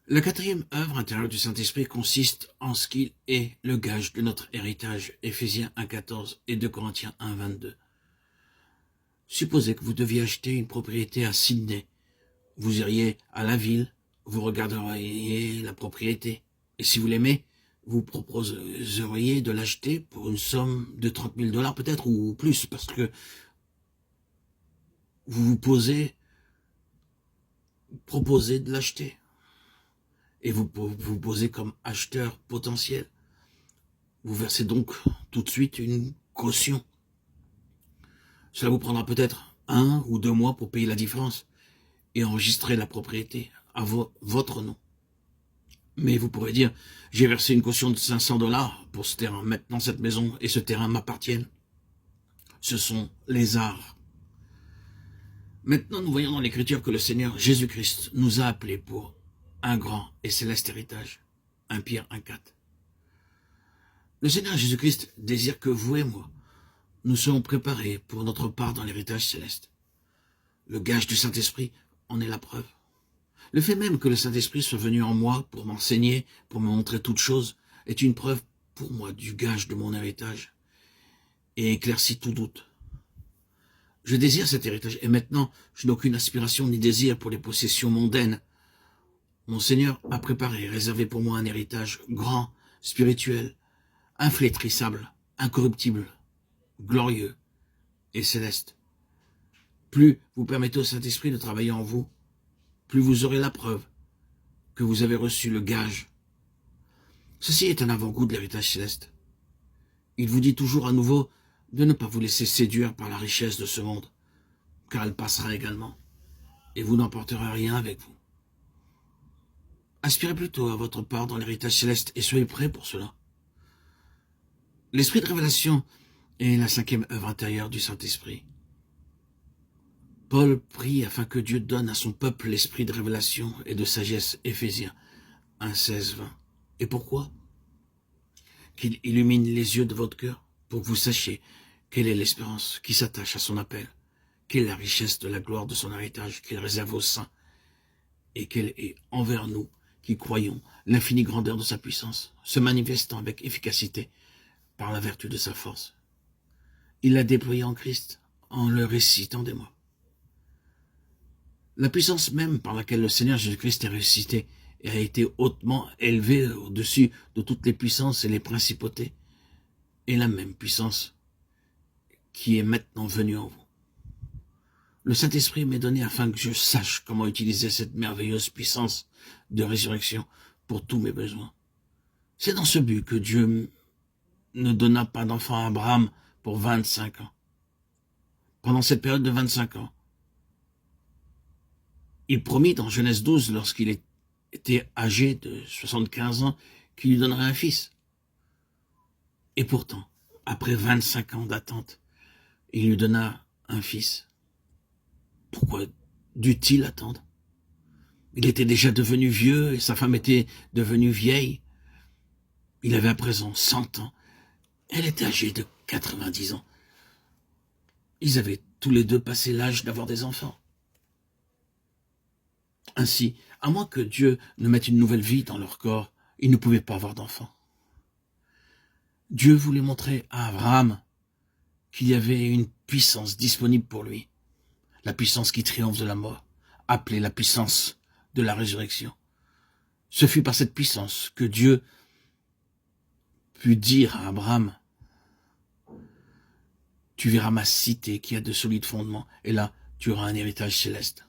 La quatrième œuvre intérieure du Saint-Esprit consiste en ce qu'il est le gage de notre héritage, Éphésiens 1,14 et 2 Corinthiens 1,22. Supposez que vous deviez acheter une propriété à Sydney. Vous iriez à la ville, vous regarderiez la propriété. Et si vous l'aimez, vous proposeriez de l'acheter pour une somme de 30 000 $ peut-être, ou plus, parce que vous proposez de l'acheter. Et vous posez comme acheteur potentiel. Vous versez donc tout de suite une caution. Cela vous prendra peut-être 1 ou 2 mois pour payer la différence et enregistrer la propriété à votre nom. Mais vous pourrez dire, j'ai versé une caution de 500 $ pour ce terrain. Maintenant, cette maison et ce terrain m'appartiennent. Ce sont les arts. Maintenant, nous voyons dans l'Écriture que le Seigneur Jésus-Christ nous a appelés pour un grand et céleste héritage. 1 Pierre 1,4. Le Seigneur Jésus-Christ désire que vous et moi, nous soyons préparés pour notre part dans l'héritage céleste. Le gage du Saint-Esprit en est la preuve. Le fait même que le Saint-Esprit soit venu en moi pour m'enseigner, pour me montrer toutes choses, est une preuve pour moi du gage de mon héritage et éclaircit tout doute. Je désire cet héritage et maintenant, je n'ai aucune aspiration ni désir pour les possessions mondaines. Mon Seigneur a préparé et réservé pour moi un héritage grand, spirituel, inflétrissable, incorruptible, glorieux et céleste. Plus vous permettez au Saint-Esprit de travailler en vous, plus vous aurez la preuve que vous avez reçu le gage. Ceci est un avant-goût de l'héritage céleste. Il vous dit toujours à nouveau de ne pas vous laisser séduire par la richesse de ce monde, car elle passera également, et vous n'emporterez rien avec vous. Aspirez plutôt à votre part dans l'héritage céleste et soyez prêts pour cela. L'esprit de révélation est la 5e œuvre intérieure du Saint-Esprit. Paul prie afin que Dieu donne à son peuple l'esprit de révélation et de sagesse, Éphésiens 1, 16, 20. Et pourquoi? Qu'il illumine les yeux de votre cœur pour que vous sachiez quelle est l'espérance qui s'attache à son appel, quelle est la richesse de la gloire de son héritage qu'il réserve aux saints, et quelle est envers nous qui croyons l'infinie grandeur de sa puissance, se manifestant avec efficacité par la vertu de sa force. Il l'a déployé en Christ en le récitant des mots. La puissance même par laquelle le Seigneur Jésus-Christ est ressuscité et a été hautement élevé au-dessus de toutes les puissances et les principautés est la même puissance qui est maintenant venue en vous. Le Saint-Esprit m'est donné afin que je sache comment utiliser cette merveilleuse puissance de résurrection pour tous mes besoins. C'est dans ce but que Dieu ne donna pas d'enfant à Abraham pour 25 ans. Pendant cette période de 25 ans, il promit dans Genèse 12, lorsqu'il était âgé de 75 ans, qu'il lui donnerait un fils. Et pourtant, après 25 ans d'attente, il lui donna un fils. Pourquoi dut-il attendre? Il était déjà devenu vieux et sa femme était devenue vieille. Il avait à présent 100 ans. Elle était âgée de 90 ans. Ils avaient tous les deux passé l'âge d'avoir des enfants. Ainsi, à moins que Dieu ne mette une nouvelle vie dans leur corps, ils ne pouvaient pas avoir d'enfants. Dieu voulait montrer à Abraham qu'il y avait une puissance disponible pour lui, la puissance qui triomphe de la mort, appelée la puissance de la résurrection. Ce fut par cette puissance que Dieu put dire à Abraham, « Tu verras ma cité qui a de solides fondements, et là, tu auras un héritage céleste. »